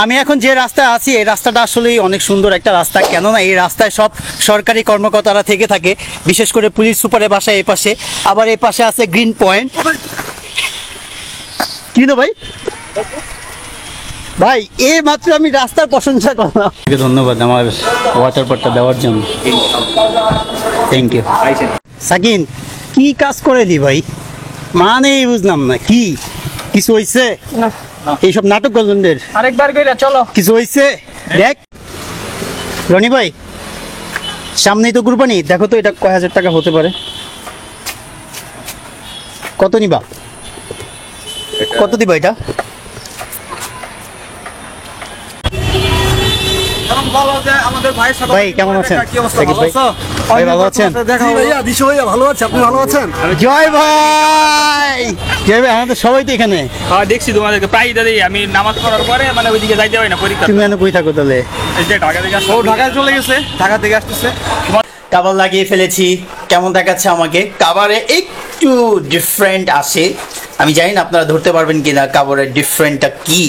আমি এখন যে রাস্তায় আছি এই রাস্তাটা আসলেই অনেক সুন্দর একটা রাস্তা, কেননা এই রাস্তায় সব সরকারি কর্মকর্তারা থেকে থাকে, বিশেষ করে পুলিশ সুপারের বাসায় এই পাশে, আবার এই পাশে আছে গ্রিন পয়েন্ট। কি তো ভাই ভাই এই মাত্র আমি রাস্তার প্রশংসা করলাম। ধন্যবাদ আমার ওয়াটার পটটা দেওয়ার জন্য, থ্যাংক ইউ। সাকিন কি কাজ করে দি ভাই, মানেই বুঝলাম না, কি কিছু হয়েছে? এইসব নাটক গল্পের আরেকবার কইরা চলো। কিছু হয়েছে? দেখ রনি ভাই, সামনেই তো কুরবানি, দেখো তো এটা কয় হাজার টাকা হতে পারে, কত নিবা, কত দিবা এটা? ভাই কেমন আছেন? ভাই ভালো আছেন? ভালো আছে, আপনি ভালো আছেন? জয় ভাই, জয় ভাই, আমাদের সবাই তো এখানে। হ্যাঁ দেখছি তোমাদেরকে প্রায় দাদি, আমি নামাজ পড়ার পরে মানে ওইদিকে যাইতে হয় না পরীক্ষা। তুমি এখানে কই থাকো তাহলে? এই যে ঢাকা থেকে আসছে। ও ঢাকায় চলে গেছে, ঢাকা থেকে আসতেছে। কাবার লাগিয়ে ফেলেছি, কেমন দেখাচ্ছে আমাকে? কাবারে একটু ডিফারেন্ট আসে, আমি জানি না আপনারা ধরতে পারবেন কিনা কাবারের ডিফারেন্টটা কি।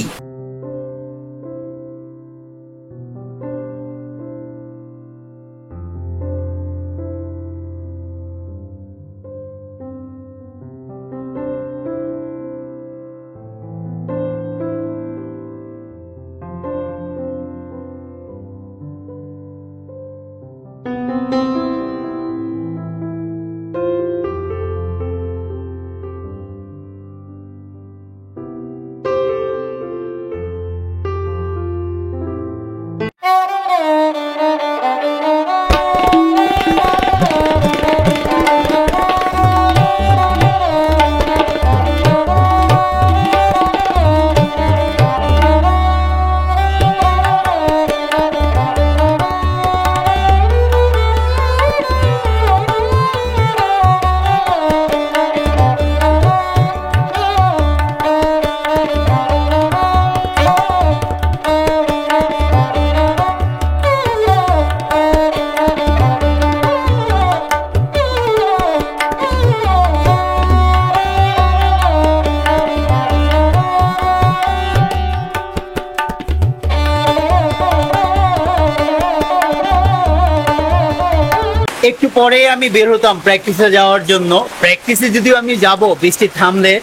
একটু পরে আমি বের হতাম প্র্যাকটিসে যাওয়ার জন্য, প্র্যাকটিসে যদিও আমি যাব বৃষ্টি থামলে,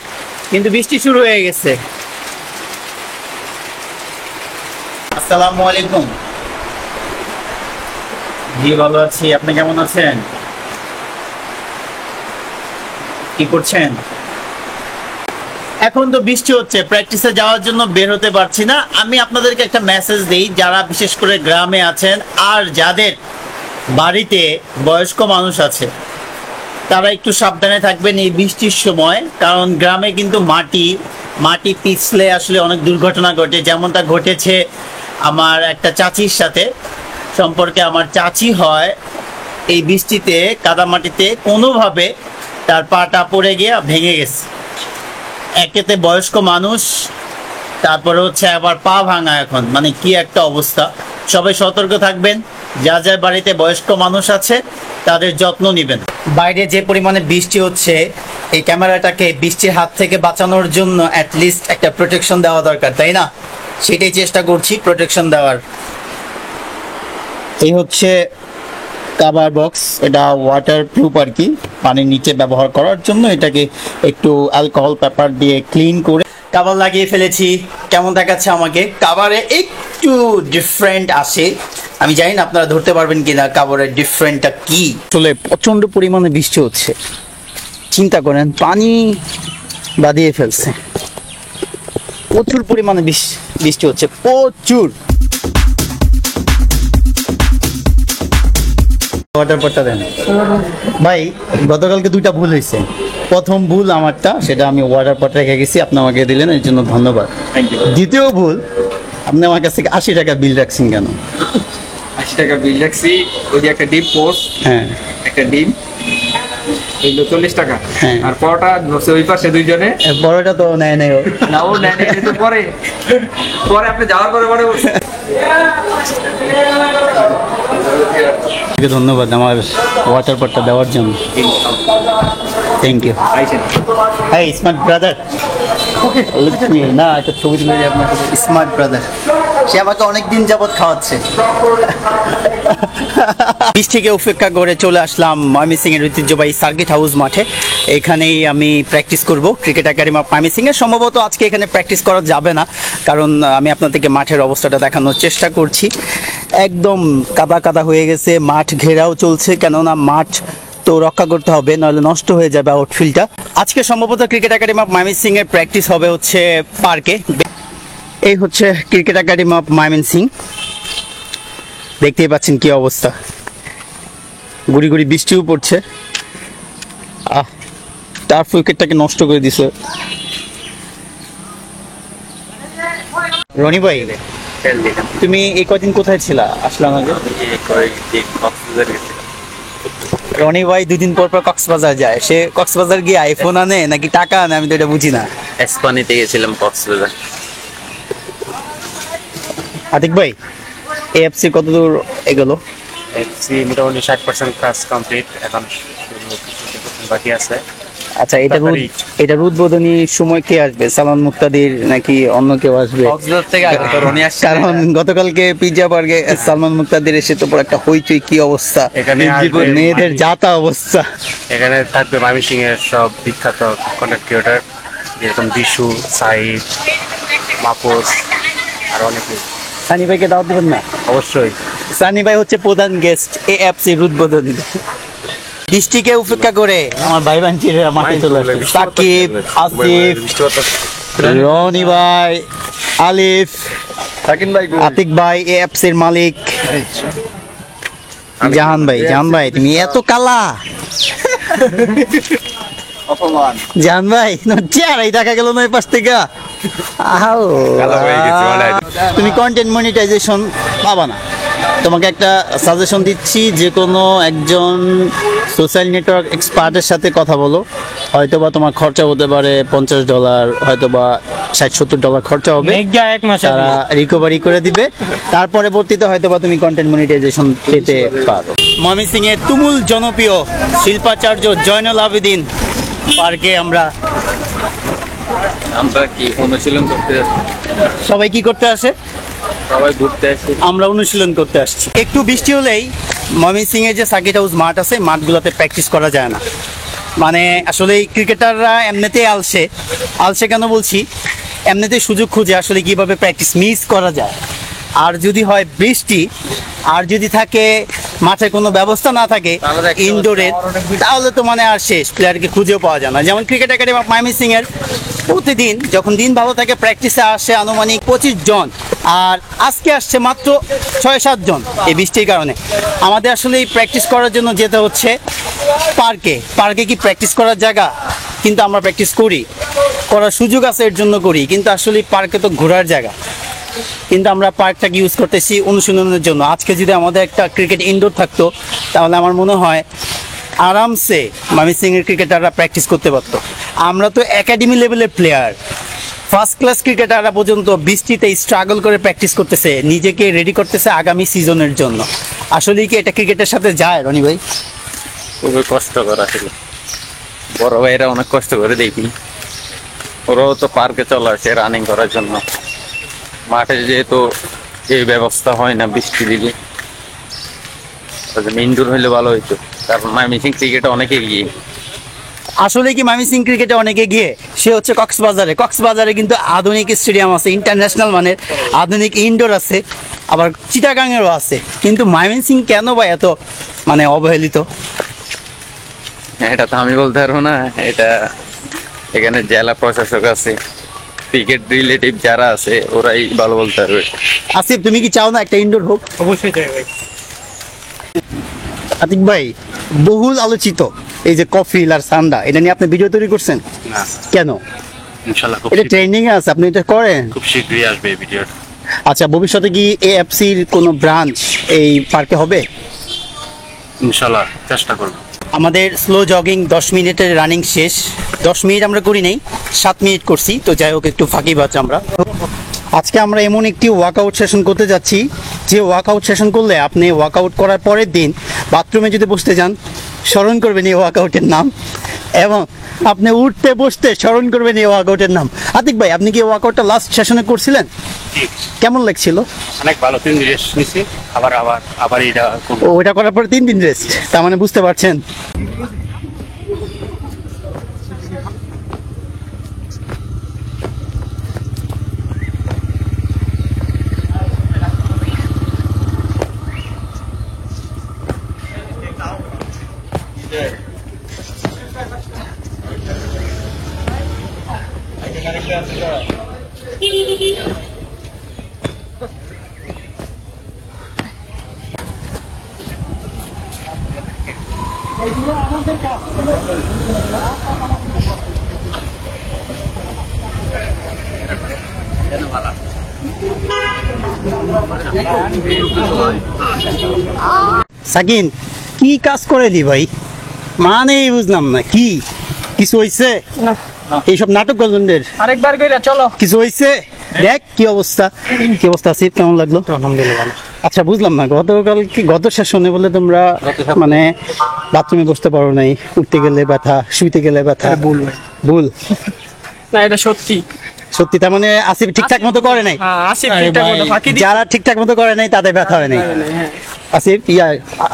কিন্তু বৃষ্টি শুরু হয়ে গেছে। আসসালামু আলাইকুম। জি ভালো আছি, আপনি কেমন আছেন? কি করছেন? এখন তো বৃষ্টি হচ্ছে, প্র্যাকটিসে যাওয়ার জন্য বের হতে পারছি না। আমি আপনাদেরকে একটা মেসেজ দিই, যারা বিশেষ করে গ্রামে আছেন আর যাদের বাড়িতে বয়স্ক মানুষ আছে, তারা একটু সাবধানে থাকবেন এই বৃষ্টির সময়, কারণ গ্রামে কিন্তু মাটি পিছলে আসলে অনেক দুর্ঘটনা ঘটে। যেমনটা ঘটেছে আমার একটা চাচির সাথে, সম্পর্কে আমার চাচি হয়, এই বৃষ্টিতে কাদামাটিতে কোনোভাবে তার পাটা পড়ে গিয়ে ভেঙে গেছে। একেতে বয়স্ক মানুষ, তারপরে হচ্ছে আবার পা ভাঙা, এখন মানে কি একটা অবস্থা। সবাই সতর্ক থাকবেন, যা যা বাড়িতে বয়স্ক মানুষ আছে তাদের যত্ন নেবেন। বাইরে যে পরিমাণে বৃষ্টি হচ্ছে, এই ক্যামেরাটাকে বৃষ্টির হাত থেকে বাঁচানোর জন্য অ্যাটলিস্ট একটা প্রোটেকশন দেওয়া দরকার, তাই না? সেটাই চেষ্টা করছি প্রোটেকশন দেওয়ার। এই হচ্ছে কাভার বক্স, এটা ওয়াটার প্রুফ আর কি, পানির নিচে ব্যবহার করার জন্য। এটাকে একটু অ্যালকোহল পেপার দিয়ে ক্লিন করে কাভার লাগিয়ে ফেলেছি, কেমন দেখাচ্ছে আমাকে? কাভারে একটু ডিফারেন্ট আসে, আমি জানি না আপনারা ধরতে পারবেন কিনা কাভারের ডিফারেন্টটা কি। আসলে প্রচন্ড পরিমাণে বৃষ্টি হচ্ছে, চিন্তা করেন, পানি বাঁধিয়ে ফেলছে, প্রচুর পরিমাণে বৃষ্টি হচ্ছে, প্রচুর। ওয়াটার পটটা দেন ভাই। গতকালকে দুইটা ভুল হয়েছে, প্রথম ভুল আমারটা, সেটা আমি ওয়াটার পট রেখে গেছি, আপনি আমাকে দিলেন, এর জন্য ধন্যবাদ। দ্বিতীয় ভুল, আপনি আমার কাছ থেকে 80 টাকা বিল রাখছেন কেন? 80 টাকা বিল রাখছি, ওই যে একটা ডিম পোস্ট, হ্যাঁ একটা ডিম, এগুলো 40 টাকা। হ্যাঁ। আর পরোটা ধরছে ওই পাশে দুইজনে। বড়টা তো নেয় নেই ও। না ও নেয় নাই, তো পরে আপনি যাওয়ার পরে বলছে। ধন্যবাদ আমার ওয়াটার পটটা দেওয়ার জন্য, thank you. Hi smart brother, না একটা ছবি তুলে আপনার স্মার্ট ব্রাদার। সে আমাকে অনেক দিন যাবত খাওয়াচ্ছে। বৃষ্টিকে উপেক্ষা করে চলে আসলাম ময়মনসিং এর ঐতিহ্যবাহী সার্কিট হাউস মাঠে। এখানেই আমি প্র্যাকটিস করব ক্রিকেট একাডেমি অফ ময়মনসিং এর। সম্ভবত আজকে এখানে প্র্যাকটিস করা যাবে না, কারণ আমি আপনাদেরকে মাঠের অবস্থাটা দেখানোর চেষ্টা করছি। একদম কাদা কাদা হয়ে গেছে, মাঠ ঘেরাও চলছে, কেননা মাঠ তো রক্ষা করতে হবে, নাহলে নষ্ট হয়ে যাবে আউটফিল্ডটা। আজকে সম্ভবত ক্রিকেট একাডেমি অফ ময়মনসিং এর প্র্যাকটিস হবে হচ্ছে পার্কে। এই হচ্ছে ক্রিকেট একাডেমি অফ ময়মনসিং, দেখতেই পাচ্ছেন কি অবস্থা, গুড়ি গুড়ি বৃষ্টিও পড়ছে। টার্ফ উইকেটটাকে নষ্ট করে দিছে। রনি ভাই, তুমি এই কদিন কোথায় ছিলা? আসলাম আগে। রনি ভাই দুদিন পর পর কক্সবাজার যায়। সে কক্সবাজার গিয়ে আইফোন আনে নাকি টাকা আনে, আমি তো এটা বুঝি না। এসপানিতে গেছিলাম কক্সবাজার। আতিক ভাই, এএফসি কত দূর এগোলো? এফসি মোটামুটি 60% কাজ কমপ্লিট, এখন বাকি আছে। আচ্ছা, এটা উদ্বোধনী সময় কে আসবে? সালমান মুক্তাদির নাকি অন্য কেউ আসবে? কক্সবাজার থেকে আগে তো রনি আসছে। কারণ গতকালকে পিজ্জা পার্কে সালমান মুক্তাদির এসে তো পুরো একটা হইচই, কি অবস্থা, এখানে মেয়েদের যাতা অবস্থা। এখানে থাকবে ময়মনসিং এর সব বিখ্যাত কন্টেন্ট ক্রিয়েটর, যেরকম বিশু, সাইদ, মাপুস আর অনেক। সানি ভাইকে দাওয়াত দিবেন না? অবশ্যই। সানি ভাই হচ্ছে প্রধান গেস্ট এএফসির উদ্বোধনী। বৃষ্টিকে উপেক্ষা করে আমার ভাই বাঞ্চিরা মাঠে চলে আসছে। সাকিব, আসিফ, রনি ভাই, আলিফ, আতিক ভাই, এএফসির মালিক জাহান ভাই। জাহান ভাই, তুমি এত কালা। জাহান ভাই, চেহারাই দেখা গেল না এই পাশ থেকে। তুমি কন্টেন্ট মনিটাইজেশন পাবা না। তোমাকে একটা সাজেশন দিচ্ছি, যে কোনো একজন সোশ্যাল নেটওয়ার্ক এক্সপার্টের সাথে কথা বলো। হয়তোবা তোমার খরচা হতে পারে $50, হয়তোবা $60-70 খরচা হবে, তারা রিকভারি করে দিবে। তার পরবর্তীতে হয়তোবা তুমি কন্টেন্ট মনিটাইজেশন পেতে পারো। ময়মনসিং এর তুমুল জনপ্রিয় শিল্পাচার্য জয়নুল আবেদিন পার্কে আমরা কি অনুশীলন করতে যাচ্ছি? সবাই কি করতে আসে? সবাই ঘুরতে আসছি। আমরা অনুশীলন করতে আসছি। একটু বৃষ্টি হলেই ময়মনসিং এর যে সার্কিট হাউস মাঠ আছে, মাঠগুলোতে প্র্যাকটিস করা যায় না। মানে আসলে ক্রিকেটাররা এমনিতেই আলসে কেন বলছি, এমনিতেই সুযোগ খুঁজে আসলে কিভাবে প্র্যাকটিস মিস করা যায়। আর যদি হয় বৃষ্টি, আর যদি থাকে মাঠে কোনো ব্যবস্থা না থাকে ইনডোরের, তাহলে তো মানে আর শেষ, প্লেয়ারকে খুঁজেও পাওয়া যায় না। যেমন ক্রিকেট একাডেমি অফ ময়মনসিং এর প্রতিদিন যখন দিন ভালো থাকে প্র্যাকটিসে আসে আনুমানিক 25 জন, আর আজকে আসছে মাত্র 6-7 জন এই বৃষ্টির কারণে। আমাদের আসলে এই প্র্যাকটিস করার জন্য যেতে হচ্ছে পার্কে। পার্কে কি প্র্যাকটিস করার জায়গা? কিন্তু আমরা প্র্যাকটিস করার সুযোগ আছে, এর জন্য করি, কিন্তু আসলে পার্কে তো ঘোরার জায়গা। কিন্তু আমরা পার্কটাকে ইউজ করতেছি অনুশীলনের জন্য। আজকে যদি আমাদের একটা ক্রিকেট ইনডোর থাকতো, তাহলে আমার মনে হয় আরামসে ময়মনসিং এর ক্রিকেটাররা প্র্যাকটিস করতে পারতো। আমরা তো একাডেমি লেভেলের প্লেয়ার, ফার্স্ট ক্লাস ক্রিকেটাররা পর্যন্ত বৃষ্টিতে স্ট্রাগল করে প্র্যাকটিস করতেছে, নিজেকে রেডি করতেছে আগামী সিজনের জন্য। আসলে কি এটা ক্রিকেটের সাথে যায় রনি ভাই? খুবই কষ্টকর আসলে। বড় ভাইরা অনেক কষ্ট করে দেখি, ওরাও তো পার্কে চলে আসে রানিং করার জন্য। মাঠে যেহেতু এই ব্যবস্থা হয় না বৃষ্টি দিলে, ইনডোর হইলে ভালো হইতো, কারণ ময়মনসিং ক্রিকেটে অনেক এগিয়ে। আসলে কি ময়মনসিং ক্রিকেটে অনেক এগিয়ে? সে হচ্ছে কক্সবাজারে কিন্তু আধুনিক স্টেডিয়াম আছে, ইন্টারন্যাশনাল মানের আধুনিক ইনডোর আছে, আবার চিটাগাংয়েরও আছে। কিন্তু ময়মনসিং কেন বা এত মানে অবহেলিত? এটা তো আমি বলতে পারবো না, এটা এখানে জেলা প্রশাসক আছে, ক্রিকেট রিলেটিভ যারা আছে ওরাই ভালো বলতে পারবে। আসিফ, তুমি কি চাও না একটা ইনডোর হোক? অবশ্যই চাই ভাই। আতিক ভাই, বহুল আলোচিত এই যে কফিল আর সান্ডা, এটা নিয়ে আপনি ভিডিও তৈরি করছেন কেন? ইনশাআল্লাহ এটা ট্রেন্ডিং এ আছে, আপনি এটা করেন? খুব শীঘ্রই আসবে এই ভিডিওটা। আচ্ছা, ভবিষ্যতে কি এএফসির কোনো ব্রাঞ্চ এই পার্কে হবে? ইনশাআল্লাহ চেষ্টা করব। আমাদের স্লো জগিং 10 মিনিটের রানিং শেষ। 10 মিনিট আমরা করি নাই, 7 মিনিট করছি। তো যাই হোক, একটু ফাঁকিবাজ আমরা। আজকে আমরা এমন একটি ওয়ার্কআউট সেশন করতে যাচ্ছি, যে ওয়ার্কআউট সেশন করলে আপনি ওয়ার্কআউট করার পরের দিন বাথরুমে যদি বসতে যান, স্মরণ করবেন এই ওয়ার্কআউটের নাম, এবং আপনি উঠতে বসতে স্মরণ করবেন এই ওয়ার্কআউটের নাম। আতিক ভাই, আপনি কি ওয়ার্কআউটটা লাস্ট সেশনে করছিলেন? কেমন লাগছিল? অনেক ভালো, 3 দিন রেস্ট নিছি, আবার আবার আবার এটা করব। ওইটা করার পরে 3 দিন রেস্ট, তার মানে বুঝতে পারছেন। সাকিন, কি কাজ করে দি ভাই, মানেই বুঝলাম না। কি কিছু হয়েছে? এইসব নাটক গল্পের আরেকবার কইরা চলো। কিছু হয়েছে? দেখ কি অবস্থা, কি অবস্থা আছে, কেমন লাগলো? আলহামদুলিল্লাহ। আচ্ছা, বুঝলাম না, গতকাল কি গত সেশনে বলে তোমরা মানে বাথরুমে বসতে পারো নাই, উঠতে গেলে ব্যথা, শুইতে গেলে ব্যথা? ভুল না, এটা সত্যি। সত্যি? তার মানে আসিফ ঠিকঠাক মতো করে নাই? হ্যাঁ, আসিফ ঠিকঠাক মতো ফাঁকি দিয়ে। যারা ঠিকঠাক মতো করে নাই তাদের ব্যথা হয় নাই। আসিফ,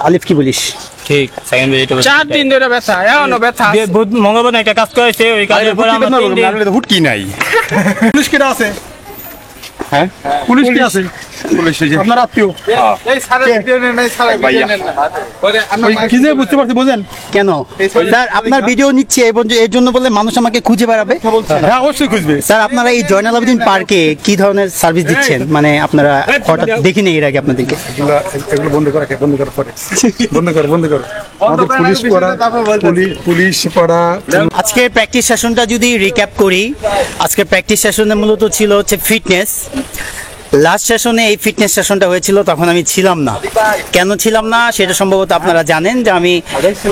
আলিফ কি বলিস? ঠিক, সেকেন্ড ভিডিও 4 দিন ধরে ব্যথা, এখনো ব্যথা আছে। মঙ্গলবার একটা কাজ করেছে, ওই কাজের পর আমার 3 দিন হুট কি নাই? পুলিশ কেটা আছে? হ্যাঁ, পুলিশ কি আছে? পুলিশ আপনার আত্মীয়? এই সারা ভিডিও নেন, নাই সারা ভিডিও নেন না। ওই কি যে বুঝতে পারছি, বুঝেন? কেন স্যার আপনার ভিডিও নিচ্ছে এবং এর জন্য বলে মানুষ আমাকে খুঁজে বেড়াবে? হ্যাঁ, অবশ্যই খুঁজবে। স্যার, আপনারা এই জয়নাল আবেদিন পার্কে কি ধরনের সার্ভিস দিচ্ছেন? মানে আপনারা হঠাৎ দেখিনি এর আগে আপনাদেরকে? এগুলো বন্ধ করা, বন্ধ করা পরে, বন্ধ করো। আমাদের পুলিশ পড়া, পুলিশ পড়া। আজকে প্র্যাকটিস সেশনটা যদি রিক্যাপ করি, আজকে প্র্যাকটিস সেশনে মূলত ছিল হচ্ছে ফিটনেস। লাস্ট সেশনে এই ফিটনেস সেশনটা হয়েছিল, তখন আমি ছিলাম না। কেন ছিলাম না সেটা সম্ভবত আপনারা জানেন, যে আমি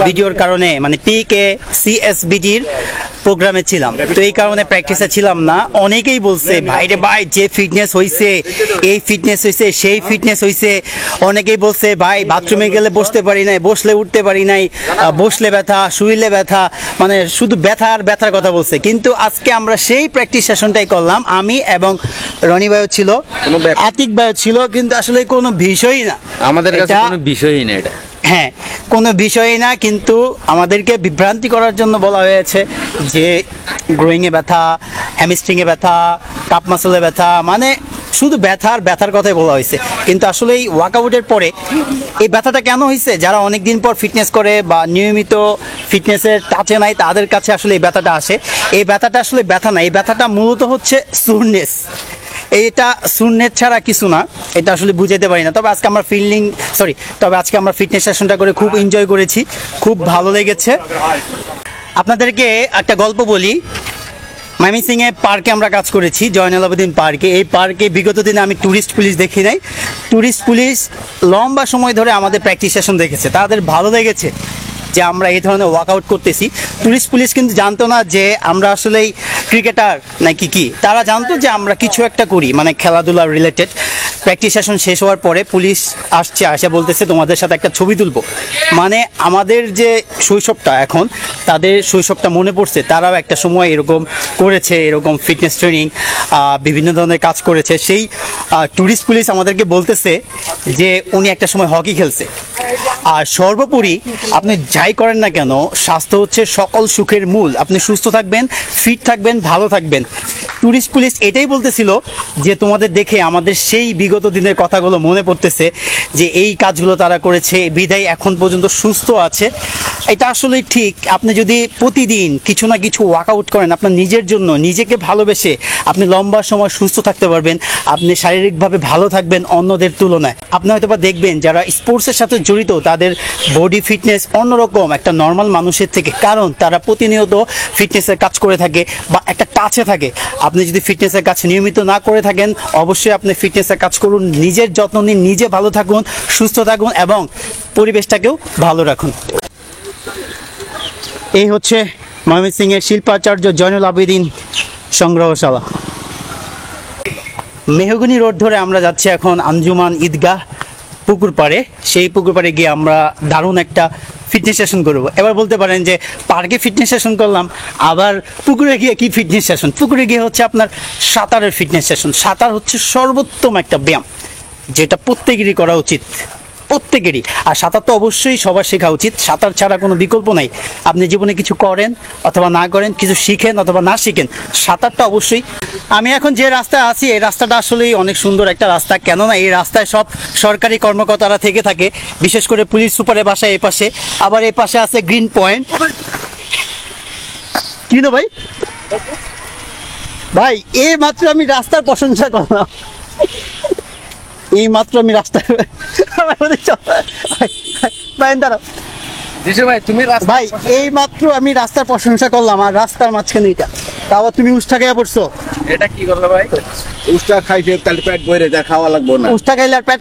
ভিডিওর কারণে মানে পিকে সিএসবিডির প্রোগ্রামে ছিলাম, তো এই কারণে প্র্যাকটিসে ছিলাম না। অনেকেই বলছে ভাই রে ভাই, যে ফিটনেস হয়েছে, এই ফিটনেস হয়েছে, সেই ফিটনেস হয়েছে। অনেকেই বলছে ভাই বাথরুমে গেলে বসতে পারি নাই, বসলে উঠতে পারি নাই, বসলে ব্যথা, শুইলে ব্যথা, মানে শুধু ব্যথা আর ব্যথার কথা বলছে। কিন্তু আজকে আমরা সেই প্র্যাকটিস সেশনটাই করলাম, আমি এবং রনি ভাইও ছিল, আতিক ভাইও ছিল, কিন্তু আসলে কোনো বিষয়ই না আমাদের কাছে, এটা- কোনো বিষয়ই না এটা। হ্যাঁ, কোনো বিষয়ই না, কিন্তু আমাদেরকে বিভ্রান্তি করার জন্য বলা হয়েছে যে গ্রোয়িংয়ে ব্যথা, হ্যামস্ট্রিংয়ে ব্যথা, কাপ মাসলে ব্যথা, মানে শুধু ব্যথার ব্যথার কথাই বলা হয়েছে। কিন্তু আসলে এই ওয়ার্কআউটের পরে এই ব্যথাটা কেন হয়েছে, যারা অনেক দিন পর ফিটনেস করে বা নিয়মিত ফিটনেসের টাচে নাই, তাদের কাছে আসলে এই ব্যথাটা আসে। এই ব্যথাটা আসলে ব্যথা না, এই ব্যথাটা মূলত হচ্ছে সুরনেস। এটা সুরনেস ছাড়া কিছু না, এটা আসলে বুঝাইতে পারি না। তবে আজকে আমরা ফিটনেস সেশনটা করে খুব এনজয় করেছি, খুব ভালো লেগেছে। আপনাদেরকে একটা গল্প বলি। ময়মনসিংহে পার্কে আমরা কাজ করেছি, জয়নাল আবেদিন পার্কে। এই পার্কে বিগত দিনে আমি ট্যুরিস্ট পুলিশ দেখি নাই। ট্যুরিস্ট পুলিশ লম্বা সময় ধরে আমাদের প্র্যাকটিস সেশন দেখেছে, তাদের ভালো লেগেছে যে আমরা এই ধরনের ওয়ার্কআউট করতেছি। ট্যুরিস্ট পুলিশ কিন্তু জানতো না যে আমরা আসলেই ক্রিকেটার নাকি কি, তারা জানতো যে আমরা কিছু একটা করি, মানে খেলাধুলা রিলেটেড। প্র্যাকটিস সেশন শেষ হওয়ার পরে পুলিশ আসে বলতেছে তোমাদের সাথে একটা ছবি তুলবো। মানে আমাদের যে শৈশবটা, এখন তাদের শৈশবটা মনে পড়ছে, তারাও একটা সময় এরকম করেছে, এরকম ফিটনেস ট্রেনিং, বিভিন্ন ধরনের কাজ করেছে। সেই ট্যুরিস্ট পুলিশ আমাদেরকে বলতেছে যে উনি একটা সময় হকি খেলছে। আর সর্বোপরি আপনি যাই করেন না কেন, স্বাস্থ্য হচ্ছে সকল সুখের মূল। আপনি সুস্থ থাকবেন, ফিট থাকবেন, ভালো থাকবেন। ট্যুরিস্ট পুলিশ এটাই বলতেছিল যে তোমাদের দেখে আমাদের সেই বিগত দিনের কথাগুলো মনে পড়তেছে, যে এই কাজগুলো তারা করেছে, বিদায় এখন পর্যন্ত সুস্থ আছে। এটা আসলে ঠিক। আপনি যদি প্রতিদিন কিছু না কিছু ওয়ার্কআউট করেন আপনার নিজের জন্য, নিজেকে ভালোবেসে, আপনি লম্বা সময় সুস্থ থাকতে পারবেন, আপনি শারীরিকভাবে ভালো থাকবেন অন্যদের তুলনায়। আপনি হয়তো বা দেখবেন যারা স্পোর্টসের সাথে জড়িত, তাদের বডি ফিটনেস অন্যরকম একটা নর্মাল মানুষের থেকে, কারণ তারা প্রতিনিয়ত ফিটনেসের কাজ করে থাকে বা একটা টাচে থাকে। আপনি যদি ফিটনেসের কাজ নিয়মিত না করে থাকেন, অবশ্যই আপনি ফিটনেসের কাজ করুন, নিজের যত্ন নিন, নিজে ভালো থাকুন, সুস্থ থাকুন এবং পরিবেশটাকেও ভালো রাখুন। এই হচ্ছে ময়মনসিংহের শিল্পাচার্য জয়নুল আবেদিন সংগ্রহশালা। মেহগনি রোড ধরে আমরা যাচ্ছি এখন আঞ্জুমান ঈদগাহ। পুকুর পাড়ে, সেই পুকুর পাড়ে গিয়ে আমরা দারুণ একটা ফিটনেস সেশন করবো। এবার বলতে পারেন যে পার্কে ফিটনেস সেশন করলাম, আবার পুকুরে গিয়ে কি ফিটনেস সেশন? পুকুরে গিয়ে হচ্ছে আপনার সাঁতারের ফিটনেস সেশন। সাঁতার হচ্ছে সর্বোত্তম একটা ব্যায়াম, যেটা প্রত্যেকেরই করা উচিত, প্রত্যেকেরই। আর সাঁতার তো অবশ্যই সবার শেখা উচিত, সাঁতার ছাড়া কোনো বিকল্প নাই। আপনি জীবনে কিছু করেন অথবা না করেন, কিছু শিখেন অথবা না শিখেন, সাঁতারটা অবশ্যই। আমি এখন যে রাস্তায় আছি এই রাস্তাটা আসলেই অনেক সুন্দর একটা রাস্তা, কেননা এই রাস্তায় সব সরকারি কর্মকর্তারা থেকে থাকে, বিশেষ করে পুলিশ সুপারের বাসায় এই পাশে, আবার এই পাশে আছে গ্রিন পয়েন্ট। কি না ভাই? ভাই এই মাত্র আমি রাস্তার প্রশংসা করলাম, এই মাত্র আমি রাস্তায় দাঁড়াও ভাই তুমি ভাই, এই মাত্র আমি রাস্তার প্রশংসা করলাম, আর রাস্তার মাঝখানে এটা, তাও তুমি উষ্টা খেয়ে পড়ছো। এটা কি করলো ভাই? উষ্টা খাইছে তাহলে পেট ভরে যা খাওয়া লাগবে না। উষ্টা খাইলে আর পেট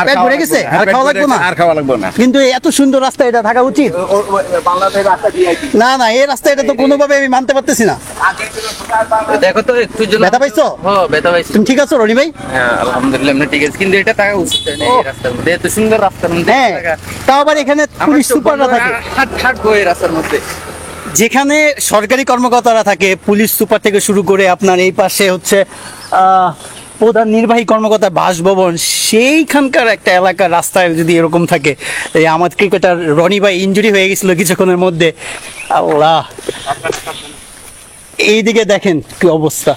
পেট ভরে গেছে, আর খাওয়া লাগবে না। আর খাওয়া লাগবে না। কিন্তু এত সুন্দর রাস্তা, এটা থাকা উচিত। বাংলাদেশ রাস্তা দিয়ে না না, এই রাস্তা এটা তো কোনোভাবে আমি মানতে পারতেছি না। দেখো তো একটু জন্য ব্যথা পাইছো? হ্যাঁ ব্যথা পাইছি। তুমি ঠিক আছো রনি ভাই? হ্যাঁ আলহামদুলিল্লাহ এমনি ঠিক আছে, কিন্তু এটা টাকা উচিত না এই রাস্তার মধ্যে, এত সুন্দর রাস্তার মধ্যে হ্যাঁ, তাও আবার এখানে পুলিশ সুপাররা থাকে, হাঁটবো এই রাস্তার মধ্যে। যেখানে সরকারি কর্মকর্তারা থাকে, পুলিশ সুপার থেকে শুরু করে আপনার এই পাশে হচ্ছে প্রধান নির্বাহী কর্মকর্তার বাসভবন, সেইখানকার একটা এলাকার রাস্তায় যদি এরকম থাকে। এই আমার ক্রিকেটার রনি ভাই ইনজুরি হয়ে গেছিল কিছুক্ষণের মধ্যে, আল্লাহ। এইদিকে দেখেন কি অবস্থা।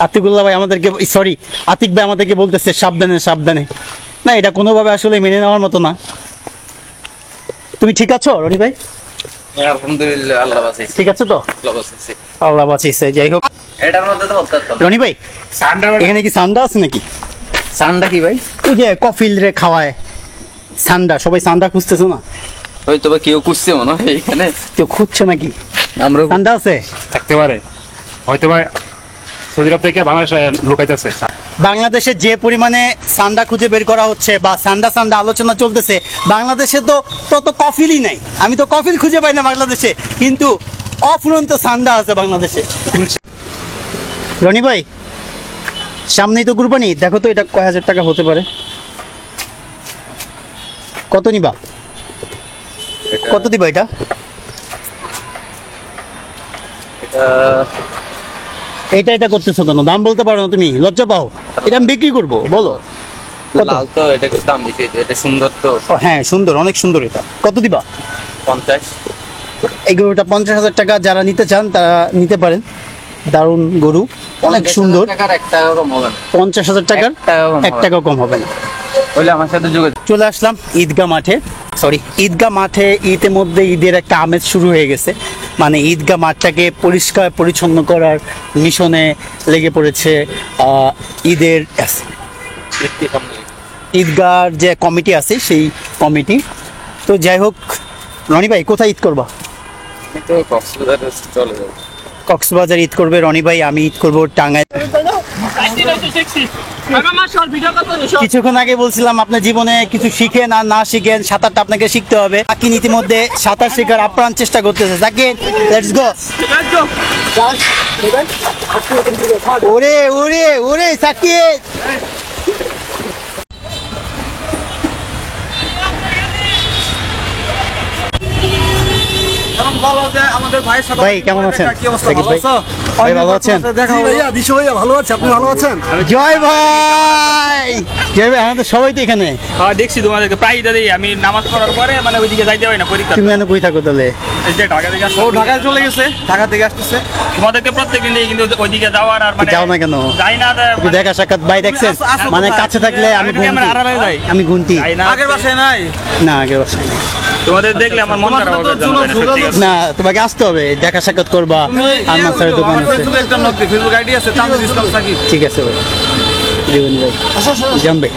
আতিকুল্লাহ ভাই আমাদেরকে, সরি আতিক ভাই আমাদেরকে বলতেছে সাবধানে সাবধানে। না, এটা কোনোভাবে আসলে মেনে নেওয়ার মতো না। তুমি ঠিক আছো রনি ভাই? আলহামদুলিল্লাহ আল্লাহ বাঁচাইছে। ঠিক আছে তো? আল্লাহ বাঁচাইছে। আল্লাহ বাঁচিয়েছে। যাই হোক, এটার মধ্যে তো অত্যাচার। রনি ভাই এখানে কি সান্ডা আছে নাকি? সান্ডা কি ভাই? ওই যে কফিল রে খাওয়ায় সান্ডা, সবাই সান্ডা খুঁজতেছো না? হয়তো বা কেউ খুঁজছে মনে হয় এখানে, কেউ খুঁজছে নাকি? আমরা সান্ডা আছে? থাকতে পারে, হয়তো ভাই সৌদি আরব থেকে বাংলাদেশে লুকাইতেছে। বাংলাদেশে যে পরিমাণে সান্ডা খুঁজে বের করা হচ্ছে বা সান্ডা সান্ডা আলোচনা চলতেছে, বাংলাদেশে তো তত কফিলই নাই। আমি তো কফিল খুঁজে পাই না বাংলাদেশে, কিন্তু অফুরন্ত সান্ডা আছে বাংলাদেশে। রনি ভাই সামনেই তো কুরবানি, দেখো তো এটা কয় হাজার টাকা হতে পারে? কত নিবা? কত দিবা এটা? এটা করতেছো কেন? দাম বলতে পারো না তুমি? লজ্জা পাও? এটা আমি বিক্রি করবো, বলো কত? লাল তো এটা দাম দিতে, এটা সুন্দর তো। ও হ্যাঁ সুন্দর, অনেক সুন্দর। এটা কত দিবা? 50। এই গরুটা 50,000 টাকা, যারা নিতে চান তারা নিতে পারেন। দারুণ গরু, অনেক সুন্দর। 1 টাকা কম হবে না। 50,000 টাকার 1 টাকা কম হবে না। বলে আমার সাথে যোগাযোগ। চলে আসলাম ঈদগাহ মাঠে, ঈদগাহ মাঠে। ইতিমধ্যে ঈদের একটা আমেজ শুরু হয়ে গেছে, মানে ঈদগাহ মাঠটাকে পরিষ্কার পরিচ্ছন্ন করার মিশনে লেগে পড়েছে ঈদের ঈদগাহর যে কমিটি আছে সেই কমিটি। তো যাই হোক, রনি ভাই কোথায় ঈদ করবা? আমি তো কক্সবাজারে চলে যাবো। কক্সবাজার ঈদ করবে রনি ভাই, আমি ঈদ করবো টাঙ্গাইল। কিছুক্ষণ আগে বলছিলাম আপনার জীবনে কিছু শিখেন আর না শিখেন, সাঁতারটা আপনাকে শিখতে হবে। আকিন ইতিমধ্যে সাঁতার শেখার আপ্রাণ চেষ্টা করতেছে। Zakir let's go. ওরে ওরে ওরে সাকিব, ভাই কেমন আছেন? সাকিব ভাই ভাই ভালো আছেন? ভালো আছে, আপনি ভালো আছেন? জয় ভাই, জয় ভাই। আমাদের সবাই তো এখানে। হ্যাঁ দেখছি তোমাদেরকে প্রায় দেই, আমি নামাজ পড়ার পরে মানে ওইদিকে যাইতে পারি না পরীক্ষা। তুমি এখানে কই থাকো তাহলে? এই যে ঢাকা থেকে আসছে। ও ঢাকায় চলে গেছে, ঢাকা থেকে আসতেছে। তোমাদেরকে প্রত্যেকদিন দেখি, কিন্তু ওইদিকে যাওয়ার আর মানে যাও না কেন? যাই না। একটু দেখা সাক্ষাৎ ভাই দেখছেন, মানে কাছে থাকলে আমি আমরা আড়ালে যাই। আমি গুনতি যাই না। আগের বাসায় নাই। না, আগের বাসায় না। তোমাদের দেখলে আমার মন খারাপ হবে। না, তোমাকে আসতে হবে, দেখা সাক্ষাৎ করবা। আমার স্যারের দোকান আছে। একটা লোক ফেসবুক আইডি আছে, তানভীর ইসলাম সাকিব। ঠিক আছে ভাই, জীবন ভাই জানবে।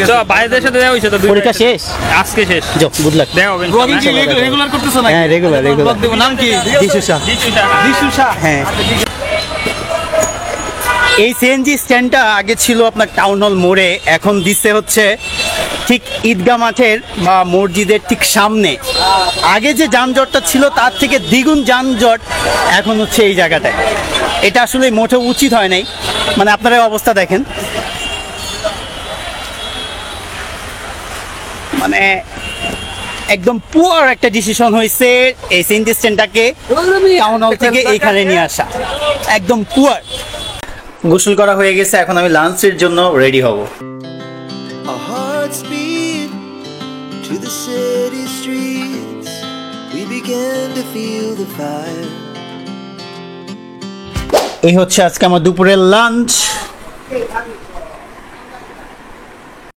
তো ভাইদের সাথে দেখা হয়েছে তো, পরীক্ষা শেষ, আজকে শেষ। যাও, গুড লাক। দেখা হবে ব্লগিং কি রেগুলার করতেছ না? হ্যাঁ রেগুলার রেগুলার। নাম কি? দিশু শাহ। দিশু শাহ। হ্যাঁ, এই সিএনজি স্ট্যান্ডটা আগে ছিল আপনার টাউন হল মোড়ে, এখন দিচ্ছে হচ্ছে ঠিক ঈদগাহ মাঠের বা মসজিদের ঠিক সামনে। আগে যে যানজটটা ছিল তার থেকে দ্বিগুণ যানজট এখন হচ্ছে এই জায়গাটায়। এটা আসলে মোটেও উচিত হয় নাই, মানে আপনারা অবস্থা দেখেন। মানে একদম পুয়ার একটা ডিসিশন হয়েছে এই সিএনজি স্ট্যান্ডটাকে টাউন হল থেকে এইখানে নিয়ে আসা, একদম পুয়ার। গোসল করা হয়ে গেছে, এখন আমি লাঞ্চের জন্য রেডি হব। Our hearts beat to the city streets. We began to feel the fire. এই হচ্ছে আজকে আমার দুপুরের লাঞ্চ।